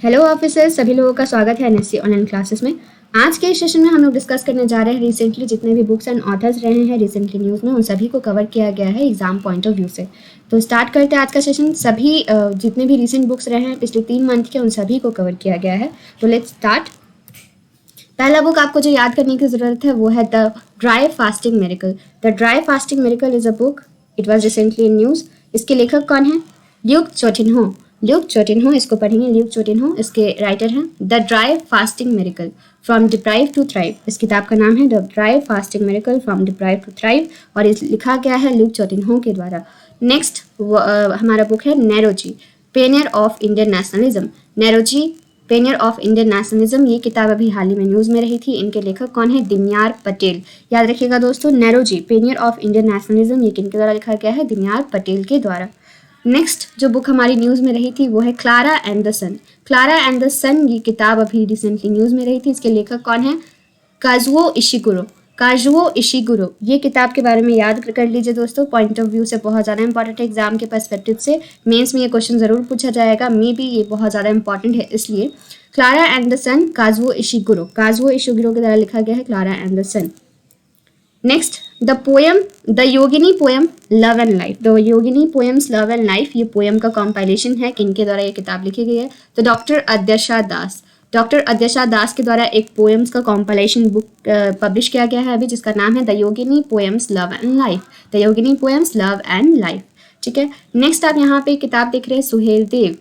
Hello officers, सभी लोगों का स्वागत है एनएससी ऑनलाइन क्लासेस में। आज के इस सेशन में हम लोग डिस्कस करने जा रहे हैं रिसेंटली जितने भी बुक्स एंड ऑथर्स रहे हैं रिसेंटली न्यूज़ में, उन सभी को कवर किया गया है एग्जाम पॉइंट ऑफ व्यू से। तो स्टार्ट करते हैं आज का सेशन। सभी जितने भी रिसेंट बुक्स रहे हैं पिछले 3 मंथ के, उन सभी को कवर किया गया है। तो लेट्स स्टार्ट। पहला बुक आपको जो याद करने की ज़रूरत है वो है the dry fasting miracle. The dry fasting miracle is a book, it was recently in news. इसके लेखक कौन है? ल्यूक चोटिन्हो। ल्यूक चोटिन्हो, इसको पढ़ेंगे, ल्यूक चोटिन्हो इसके राइटर हैं। The dry fasting miracle from deprive to thrive, इस किताब का नाम है the dry fasting miracle from deprive to thrive, और इस लिखा गया है ल्यूक चोटिन्हो के द्वारा। नेक्स्ट हमारा बुक है Naoroji, pioneer of Indian nationalism. Naoroji, pioneer of Indian nationalism, ये किताब अभी हाल ही में न्यूज़ में रही थी। इनके लेखक कौन है? दिनयार पटेल। याद रखिएगा दोस्तों, नेरोजी, पेनियर ऑफ इंडियन नेशनलिज्म, ये किनके द्वारा लिखा गया है? दिनयार पटेल के द्वारा। नेक्स्ट जो बुक हमारी न्यूज़ में रही थी वो है Clara and the Sun. Clara and the Sun, ये किताब अभी रिसेंटली न्यूज़ में रही थी। इसके लेखक कौन है? Kazuo Ishiguro. काजुओ इशिगुरो, ये किताब के बारे में याद कर लीजिए दोस्तों, पॉइंट ऑफ व्यू से बहुत ज़्यादा इंपॉर्टेंट है। एग्जाम के पर्सपेक्टिव से मेंस में ये क्वेश्चन ज़रूर पूछा जाएगा, मे बी ये बहुत ज़्यादा इंपॉर्टेंट है इसलिए। Klara and the sun, Kazuo Ishiguro. Kazuo Ishiguro के द्वारा लिखा गया है Clara and the sun. Next the poem, the Yogini poem love and life. The Yogini poems love and life, ये पोएम का कॉम्पाइलेशन है। किनके द्वारा ये किताब लिखी गई है? तो डॉक्टर अद्यशा दास। डॉक्टर अद्यशा दास के द्वारा एक पोएम्स का कॉम्पाइलेशन बुक पब्लिश किया गया है अभी, जिसका नाम है the Yogini poems love and life. The Yogini poems love and life, ठीक है। नेक्स्ट आप यहाँ पे किताब देख रहे हैं Suhel Dev.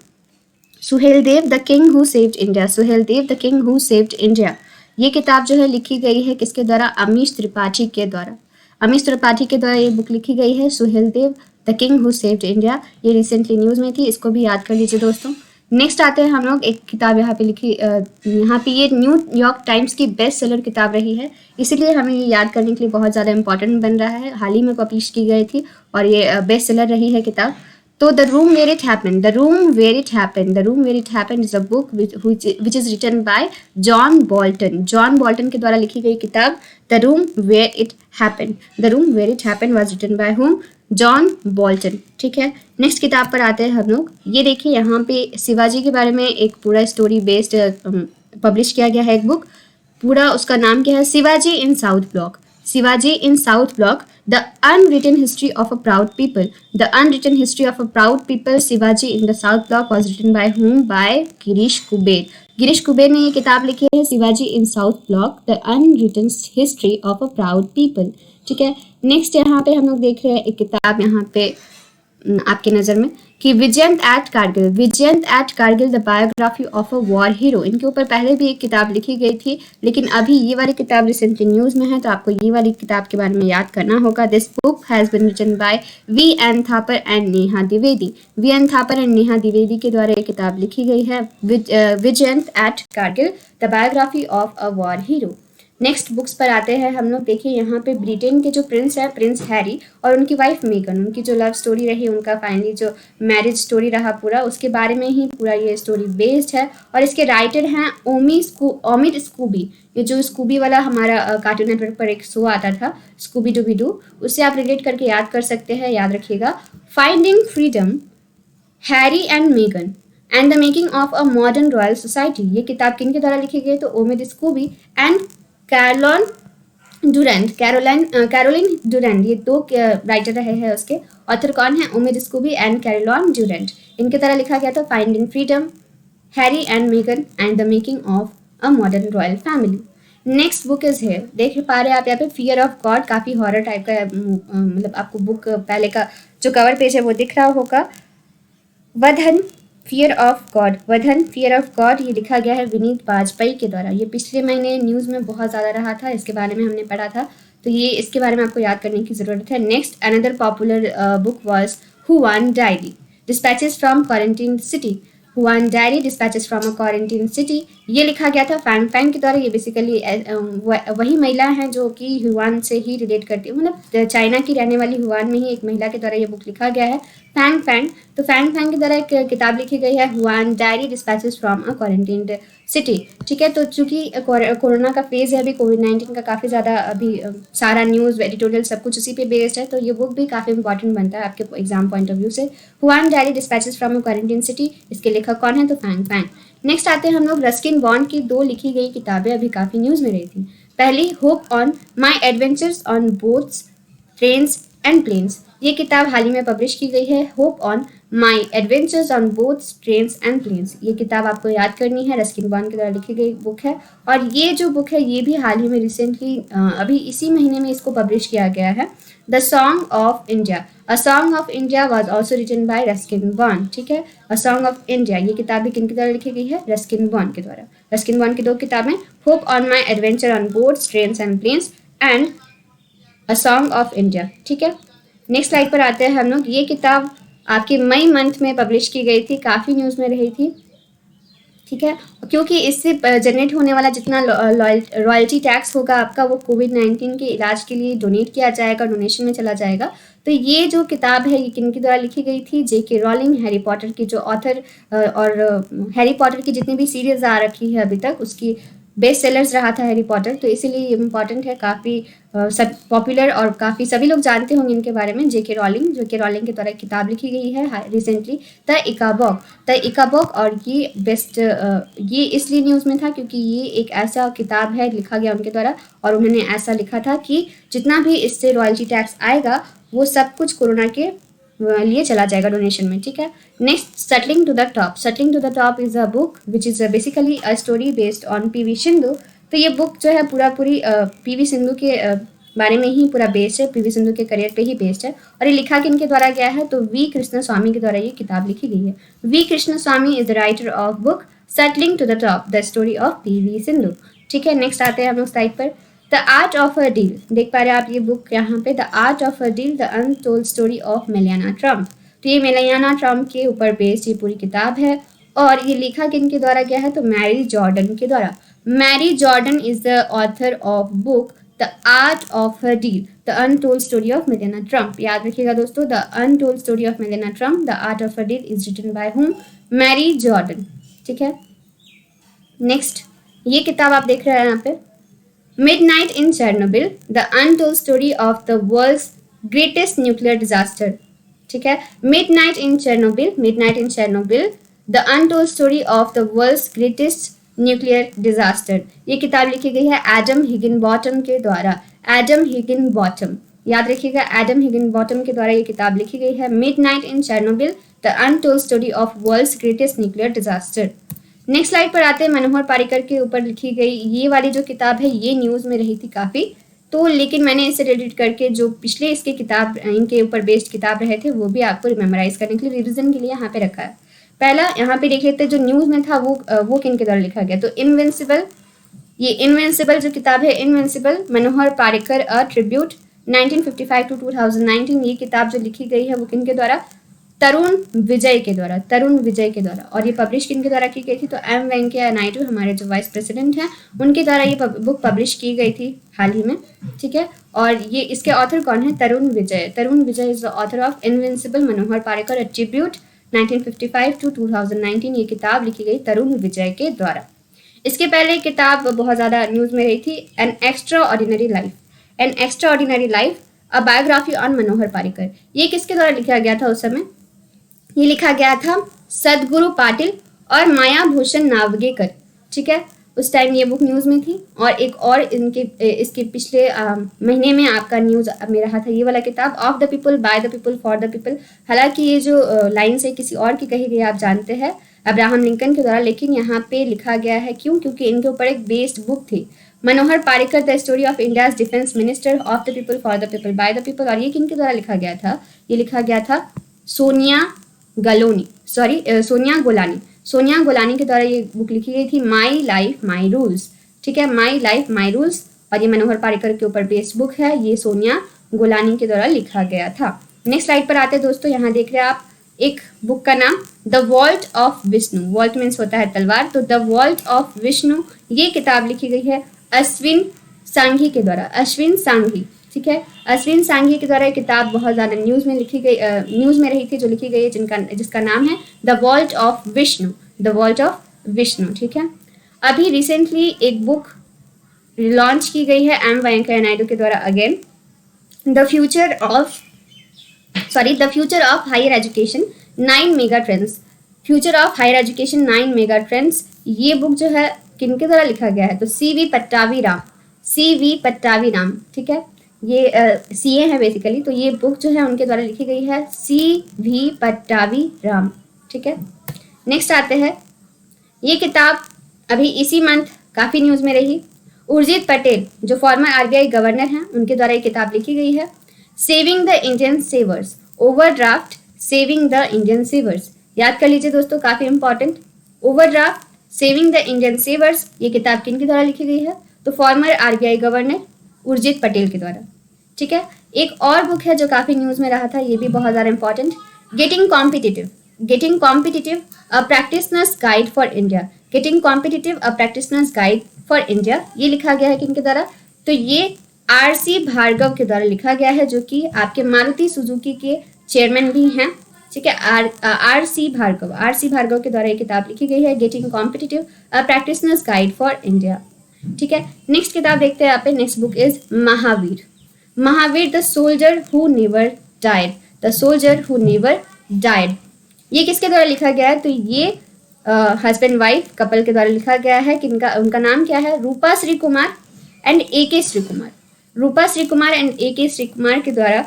Suhel Dev the king who saved India. Suhel Dev the king who saved India, ये किताब जो है लिखी गई है किसके द्वारा? अमीश त्रिपाठी के द्वारा। अमीश त्रिपाठी के द्वारा ये बुक लिखी गई है, Suhel Dev the king who saved India. ये रिसेंटली न्यूज़ में थी, इसको भी याद कर लीजिए दोस्तों। नेक्स्ट आते हैं हम लोग, एक किताब यहाँ पे लिखी, यहाँ पे ये न्यूयॉर्क टाइम्स की बेस्ट सेलर किताब रही है, इसीलिए हमें ये याद करने के लिए बहुत ज़्यादा इंपॉर्टेंट बन रहा है। हाल ही में पब्लिश की गई थी और ये बेस्ट सेलर रही है किताब। तो the room where it happened, the room where it happened, the room where it happened is a book which is written by John Bolton. John Bolton के द्वारा लिखी गई किताब the room where it happened. The room where it happened was written by whom? John Bolton, ठीक है। Next किताब पर आते हैं हम लोग। ये देखिए यहाँ पे शिवाजी के बारे में एक पूरा स्टोरी बेस्ड पब्लिश किया गया है एक बुक। पूरा उसका नाम क्या है? Shivaji in South Block. Shivaji in South Block, the unwritten history of a proud people. The unwritten history of a proud people, Shivaji in the South Block was written by whom? By Girish Kuber. Girish Kuber ने ये किताब लिखी है, Shivaji in South Block, the unwritten history of a proud people, ठीक है। Next यहाँ पे हम लोग देख रहे हैं एक किताब यहाँ पे आपके नज़र में कि Vijyant at Kargil. Vijyant at Kargil, the biography of a war hero. इनके ऊपर पहले भी एक किताब लिखी गई थी, लेकिन अभी ये वाली किताब रिसेंटली न्यूज़ में है, तो आपको ये वाली किताब के बारे में याद करना होगा। This book has been written by V N Thapar and Neha Dwivedi. V N Thapar and Neha Dwivedi के द्वारा ये किताब लिखी गई है, Vijyant at Kargil, the biography of a war hero. Next books पर आते हैं हम लोग। देखिए यहाँ पे ब्रिटेन के जो प्रिंस हैं, प्रिंस हैरी और उनकी वाइफ मेगन, उनकी जो लव स्टोरी रही, उनका फाइनली जो मैरिज स्टोरी रहा पूरा, उसके बारे में ही पूरा ये स्टोरी बेस्ड है। और इसके राइटर हैं ओमिड स्कूबी। ये जो स्कूबी वाला हमारा कार्टून नेटवर्क पर एक शो आता था, स्कूबी डूबी डू, उससे आप रिलेट करके याद कर सकते हैं। याद रखिएगा, finding freedom, Harry and Megan and the making of a modern royal society. ये किताब किनके द्वारा लिखी गई? तो ओमिड स्कूबी एंड कैरोलिन डुरेंट, ये दो राइटर रहे हैं। उसके ऑथर कौन है? ओमिड स्कूबी एंड कैरोलिन डुरेंट। इनके द्वारा लिखा गया था finding freedom, Harry and Megan and the making of a modern royal family. Next book is है, देख पा रहे हैं आप यहाँ पे, फियर ऑफ गॉड। काफ़ी हॉरर टाइप का मतलब आपको बुक पहले का जो कवर पेज है वो दिख रहा होगा। वधन, फियर ऑफ गॉड, वधन, फियर ऑफ गॉड, ये लिखा गया है विनीत वाजपेयी के द्वारा। ये पिछले महीने न्यूज़ में बहुत ज़्यादा रहा था, इसके बारे में हमने पढ़ा था, तो ये इसके बारे में आपको याद करने की ज़रूरत है। Next another popular book was Hwan diary, dispatches from quarantine city. Hwan diary, dispatches from a quarantine city, ये लिखा गया था फैंग फैंग के द्वारा। ये बेसिकली वही महिला हैं जो कि हुआन से ही रिलेट करती है, मतलब चाइना की रहने वाली हुआन में ही एक महिला के द्वारा ये बुक लिखा गया है। फैंग फैंग, तो फैंग फैंग की तरह एक किताब लिखी गई है Wuhan diary dispatches from a quarantined city. ठीक है, तो चूंकि कोरोना का फेज है अभी, कोविड-19 का काफ़ी ज़्यादा अभी सारा न्यूज़ एडिटोरियल सब कुछ उसी पे बेस्ड है, तो ये बुक भी काफ़ी इंपॉर्टेंट बनता है आपके एग्जाम पॉइंट ऑफ व्यू से। Hwan diary dispatches from a quarantine city, इसके लेखक कौन है? तो फैंग फैंग। नेक्स्ट आते हैं हम लोग रस्किन बॉन्ड की 2 लिखी गई किताबें अभी काफ़ी न्यूज़ में रही थी। पहली hope on my adventures on boats trains and planes, ये किताब हाल ही में पब्लिश की गई है। Hope on my adventures on boats trains and planes, ये किताब आपको याद करनी है, रस्किन बॉन्ड के द्वारा लिखी गई बुक है। और ये जो बुक है ये भी हाल ही में रिसेंटली अभी इसी महीने में इसको पब्लिश किया गया है। The song of India, a song of India was also written by Ruskin Bond. ठीक है, अ सॉन्ग ऑफ इंडिया, ये किताब भी किनके द्वारा लिखी गई है? रस्किन बॉन्ड के द्वारा। रस्किन बॉन्ड की 2 किताबें, hope on my adventure on boats trains and planes and a song of India. ठीक है, नेक्स्ट स्लाइड पर आते हैं हम लोग। ये किताब आपकी मई मंथ में पब्लिश की गई थी, काफ़ी न्यूज़ में रही थी। ठीक है, क्योंकि इससे जनरेट होने वाला जितना रॉयल्टी टैक्स होगा आपका, वो कोविड-19 के इलाज के लिए डोनेट किया जाएगा, डोनेशन में चला जाएगा। तो ये जो किताब है ये किनके द्वारा लिखी गई थी? जेके रॉलिंग, हैरी पॉटर की जो ऑथर और हैरी पॉटर की जितनी भी सीरीज आ रखी है अभी तक, उसकी बेस्ट सेलर्स रहा था हैरी पॉटर, तो इसीलिए ये इम्पॉर्टेंट है, काफ़ी सब पॉपुलर और काफ़ी सभी लोग जानते होंगे इनके बारे में। जेके रॉलिंग, जो कि रॉलिंग के द्वारा एक किताब लिखी गई है रिसेंटली, द इकाबॉग। और ये बेस्ट ये इसलिए न्यूज़ में था क्योंकि ये एक ऐसा किताब है लिखा गया उनके द्वारा, और उन्होंने ऐसा लिखा था कि जितना भी इससे रॉयल्टी टैक्स आएगा वो सब कुछ कोरोना के लिए चला जाएगा डोनेशन में। ठीक है, next settling to the top. Settling to the top is a book which is basically a story based on PV Sindhu. तो ये बुक जो है पूरी पीवी सिंधु के बारे में ही पूरा बेस्ड है, पीवी सिंधु के करियर पे ही बेस्ड है। और ये लिखा किनके द्वारा गया है? तो वी कृष्ण स्वामी के द्वारा ये किताब लिखी गई है। V Krishnaswamy is the writer of book settling to the top, the story of PV Sindhu. ठीक है, नेक्स्ट आते हैं हम लोग साइड पर। The art of a deal, देख पा रहे हैं आप ये बुक यहाँ पे, the art of a deal, the untold story of Melania Trump. तो ये मेलियाना ट्रम्प के ऊपर बेस्ड ये पूरी किताब है, और ये लिखा किनके द्वारा गया है? तो मैरी जॉर्डन के द्वारा। Mary Jordan is the author of book the art of a deal, the untold story of Melania Trump. याद रखिएगा दोस्तों, the untold story of Melania Trump, the art of a deal is written by whom? Mary Jordan. ठीक है, next ये किताब आप देख रहे हैं यहाँ पे, Midnight in Chernobyl, The Untold Story of the World's Greatest Nuclear Disaster। ठीक है, Midnight in Chernobyl, The Untold Story of the World's Greatest Nuclear Disaster। ये किताब लिखी गई है एडम हिगिनबॉटम के द्वारा। एडम हिगिनबॉटम, याद रखिएगा, एडम हिगिनबॉटम के द्वारा ये किताब लिखी गई है। Midnight in Chernobyl, The Untold Story of World's Greatest Nuclear Disaster। Next slide पर आते हैं। मनोहर पारिकर के ऊपर लिखी गई ये वाली जो किताब है ये न्यूज़ में रही थी काफ़ी, तो लेकिन मैंने इसे रिलेट करके जो पिछले इसके किताब इनके ऊपर बेस्ड किताब रहे थे वो भी आपको मेमोराइज करने के लिए रिविजन के लिए यहाँ पे रखा है। पहला यहाँ पे देख लेते हैं जो न्यूज़ में था वो किन के द्वारा लिखा गया। तो इनविंसिबल, ये इनविंसिबल जो किताब है, invincible Manohar Parrikar a tribute 1955 to 2019, ये किताब जो लिखी गई है वो किन के द्वारा? तरुण विजय के द्वारा। और ये पब्लिश किन के द्वारा की गई थी? तो एम वेंकैया नायडू, हमारे जो वाइस प्रेसिडेंट हैं, उनके द्वारा ये बुक पब्लिश की गई थी हाल ही में। ठीक है, और ये इसके ऑथर कौन है? Tarun Vijay is the author of invincible Manohar Parrikar a tribute 1955 to 2019, ये किताब लिखी गई तरुण विजय के द्वारा। इसके पहले किताब बहुत ज़्यादा न्यूज़ में रही थी, an extraordinary life, a biography on Manohar Parrikar. ये किसके द्वारा लिखा गया था उस समय? ये लिखा गया था सदगुरु पाटिल और माया भूषण नावगेकर। ठीक है, उस टाइम ये बुक न्यूज़ में थी। और एक और इसके पिछले महीने में आपका न्यूज़ में रहा था ये वाला किताब, of the people, by the people, for the people. हालांकि ये जो लाइन से किसी और की कही गई आप जानते हैं, अब्राहम लिंकन के द्वारा, लेकिन यहाँ पे लिखा गया है क्यों? क्योंकि इनके ऊपर एक बेस्ड बुक थी, Manohar Parrikar the story of India's defence minister, of the people, for the people, by the people. और ये किनके द्वारा लिखा गया था? ये लिखा गया था सोनिया गोलानी के द्वारा ये बुक लिखी गई थी, माई लाइफ माई रूल्स। ठीक है, माई लाइफ माई रूल्स, और ये मनोहर पारिकर के ऊपर बेस्ड बुक है, ये सोनिया गोलानी के द्वारा लिखा गया था। नेक्स्ट स्लाइड पर आते हैं दोस्तों, यहाँ देख रहे हैं आप एक बुक का नाम the vault of Vishnu. Vault means होता है तलवार, तो द वॉल्ट ऑफ विष्णु ये किताब लिखी गई है अश्विन सांघी के द्वारा। ठीक है। अश्विन सांघी के द्वारा ये किताब बहुत ज़्यादा न्यूज़ में रही थी, जो लिखी गई है, जिसका नाम है the vault of Vishnu, the vault of Vishnu, ठीक है। अभी रिसेंटली एक बुक लॉन्च की गई है एम वेंकैया नायडू के द्वारा, again the future of higher education 9 mega trends, future of higher education 9 mega trends. ये बुक जो है किनके द्वारा लिखा गया है, तो सी वी पट्टावी राम, ठीक है। ये सीए है बेसिकली, तो ये बुक जो है उनके द्वारा लिखी गई है, सी वी पट्टावी राम, ठीक है। नेक्स्ट आते हैं, ये किताब अभी इसी मंथ काफ़ी न्यूज़ में रही। उर्जित पटेल जो फॉर्मर आरबीआई गवर्नर हैं, उनके द्वारा ये किताब लिखी गई है, saving the Indian savers, overdraft saving the Indian savers. याद कर लीजिए दोस्तों, काफ़ी important, overdraft saving the Indian savers. ये किताब किन के द्वारा लिखी गई है, तो former RBI governor Urjit Patel के द्वारा, ठीक है। एक और बुक है जो काफ़ी न्यूज़ में रहा था, ये भी बहुत ज़्यादा important, getting competitive a practitioners guide for India, getting competitive a practitioners guide for India. ये लिखा गया है किनके द्वारा, तो ये आरसी भार्गव के द्वारा लिखा गया है, जो कि आपके मारुति सुजुकी के चेयरमैन भी हैं, ठीक है। आरसी भार्गव के द्वारा ये किताब लिखी गई है, getting competitive a practitioners guide for India, ठीक है। नेक्स्ट किताब देखते हैं यहाँ पे, next book is Mahavir the soldier who never died. ये किसके द्वारा लिखा गया है, तो ये हस्बैंड वाइफ कपल के द्वारा लिखा गया है। किनका, उनका नाम क्या है, रूपा श्री कुमार एंड ए के श्री कुमार के द्वारा,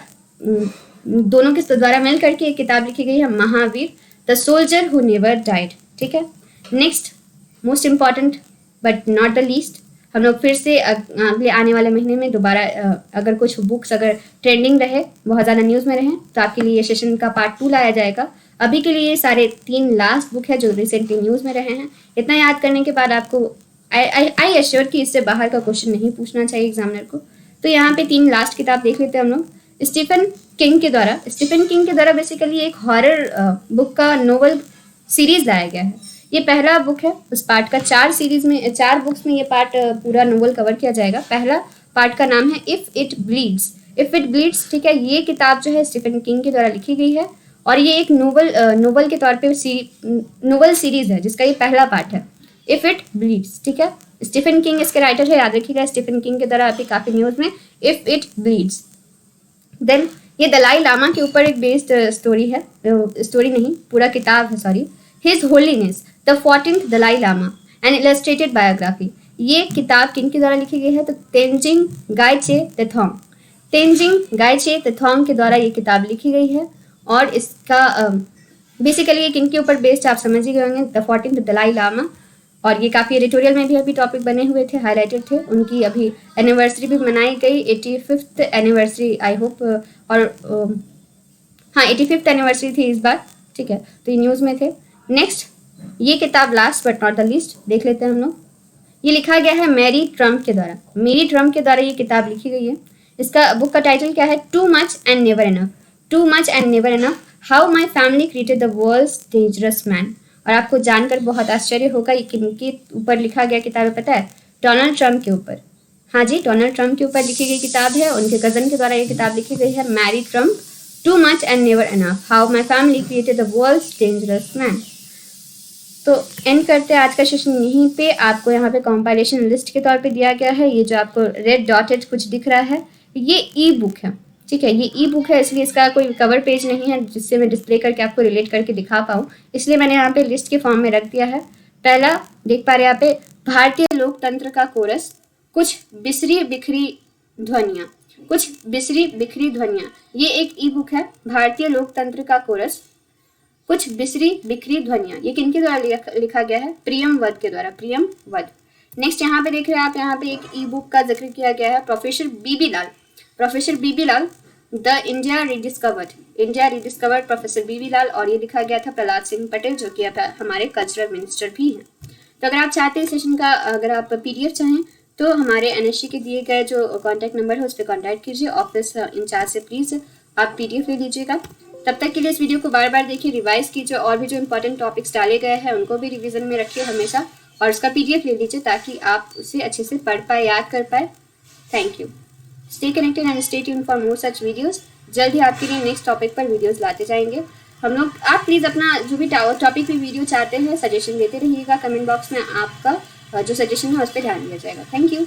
दोनों के द्वारा मिल करके एक किताब लिखी गई है, Mahavir the soldier who never died, ठीक है। Next most important but not the least, हम लोग फिर से अगले आने वाले महीने में दोबारा अगर कुछ बुक्स अगर ट्रेंडिंग रहे, बहुत ज़्यादा न्यूज़ में रहे, तो आपके लिए सेशन का पार्ट 2 लाया जाएगा। अभी के लिए सारे 3 लास्ट बुक है जो रिसेंटली न्यूज़ में रहे हैं। इतना याद करने के बाद आपको आई एश्योर कि इससे बाहर का क्वेश्चन नहीं पूछना चाहिए एग्जामिनर को। तो यहाँ पे 3 लास्ट किताब देख लेते हैं हम लोग। स्टीफन किंग के द्वारा बेसिकली एक हॉरर बुक का नोवेल सीरीज लाया गया है। ये पहला बुक है उस पार्ट का, 4 बुक्स में ये पार्ट पूरा नोवेल कवर किया जाएगा। पहला पार्ट का नाम है इफ इट ब्लीड्स, ठीक है। ये किताब जो है स्टीफन किंग के द्वारा लिखी गई है और ये एक नोवेल के तौर पे नोवेल सीरीज है जिसका ये पहला पार्ट है, इफ इट ब्लीड्स, ठीक है। स्टीफन किंग इसके राइटर है, याद रखिएगा। स्टीफन किंग के द्वारा अभी काफ़ी न्यूज़ में इफ इट ब्लीड्स। देन ये दलाई लामा के ऊपर एक बेस्ड स्टोरी है, स्टोरी नहीं पूरा किताब है, sorry, his holiness the 14th Dalai Lama an illustrated biography. ये किताब किन के द्वारा लिखी गई है, तो तेंजिंग गाइचे तेथोंग के द्वारा ये किताब लिखी गई है। और इसका बेसिकली ये किन के ऊपर बेस्ड आप समझ ही गए होंगे, द 14th दलाई लामा। और ये काफ़ी एडिटोरियल में भी अभी टॉपिक बने हुए थे, हाईलाइटेड थे। उनकी अभी एनिवर्सरी भी मनाई गई, 85th एनिवर्सरी आई होप, और हाँ 85th एनिवर्सरी थी इस बार, ठीक है। तो ये न्यूज़ में थे। नेक्स्ट ये किताब last but not the least देख लेते हैं हम लोग। ये लिखा गया है मेरी ट्रम्प के द्वारा ये किताब लिखी गई है। इसका बुक का टाइटल क्या है, too much and never enough, how my family created the world's dangerous man. और आपको जानकर बहुत आश्चर्य होगा ये किनके ऊपर लिखा गया किताब है, पता है, डोनाल्ड ट्रम्प के ऊपर। हाँ जी, डोनाल्ड ट्रम्प के ऊपर लिखी गई किताब है। उनके कज़न के द्वारा ये किताब लिखी गई है, Mary Trump, too much and never enough, how my family created the world's dangerous man. तो एंड करते हैं आज का सेशन यहीं पे। आपको यहाँ पे कॉम्पाइलेशन लिस्ट के तौर पे दिया गया है। ये जो आपको रेड डॉटेड कुछ दिख रहा है, ये ई बुक है, ठीक है। ये ई बुक है, इसलिए इसका कोई कवर पेज नहीं है जिससे मैं डिस्प्ले करके आपको रिलेट करके दिखा पाऊँ, इसलिए मैंने यहाँ पे लिस्ट के फॉर्म में रख दिया है। पहला देख पा रहे हैं यहाँ पे, भारतीय लोकतंत्र का कोरस, कुछ बिसरी बिखरी ध्वनियाँ। ये एक ई बुक है, भारतीय लोकतंत्र का कोरस, कुछ बिसरी बिखरी ध्वनियाँ। ये किनके द्वारा लिखा गया है, प्रियम वध के द्वारा, प्रियम वध। नेक्स्ट यहाँ पे देख रहे हैं आप, यहाँ पे एक ई बुक का जिक्र किया गया है, professor BB Lal the India rediscovered professor BB Lal. और ये लिखा गया था प्रहलाद सिंह पटेल, जो कि हमारे कल्चरल मिनिस्टर भी हैं। तो अगर आप चाहते हैं सेशन का, अगर आप PDF चाहें तो हमारे NSC के दिए गए जो कॉन्टैक्ट नंबर है उस पर कॉन्टैक्ट कीजिए। ऑफिस इंचार्ज से प्लीज़ आप PDF ले लीजिएगा। तब तक के लिए इस वीडियो को बार बार देखिए, रिवाइज कीजिए, और भी जो इंपॉर्टेंट टॉपिक्स डाले गए हैं उनको भी रिवीजन में रखिए हमेशा, और उसका PDF ले लीजिए ताकि आप उसे अच्छे से पढ़ पाए, याद कर पाए। Thank you. Stay connected and stay tuned for more such videos. जल्द ही आपके लिए नेक्स्ट टॉपिक पर वीडियोस लाते जाएंगे हम लोग। आप प्लीज़ अपना जो भी टॉपिक पे वीडियो चाहते हैं सजेशन देते रहिएगा कमेंट बॉक्स में। आपका जो सजेशन है उस पर ध्यान दिया जाएगा। Thank you.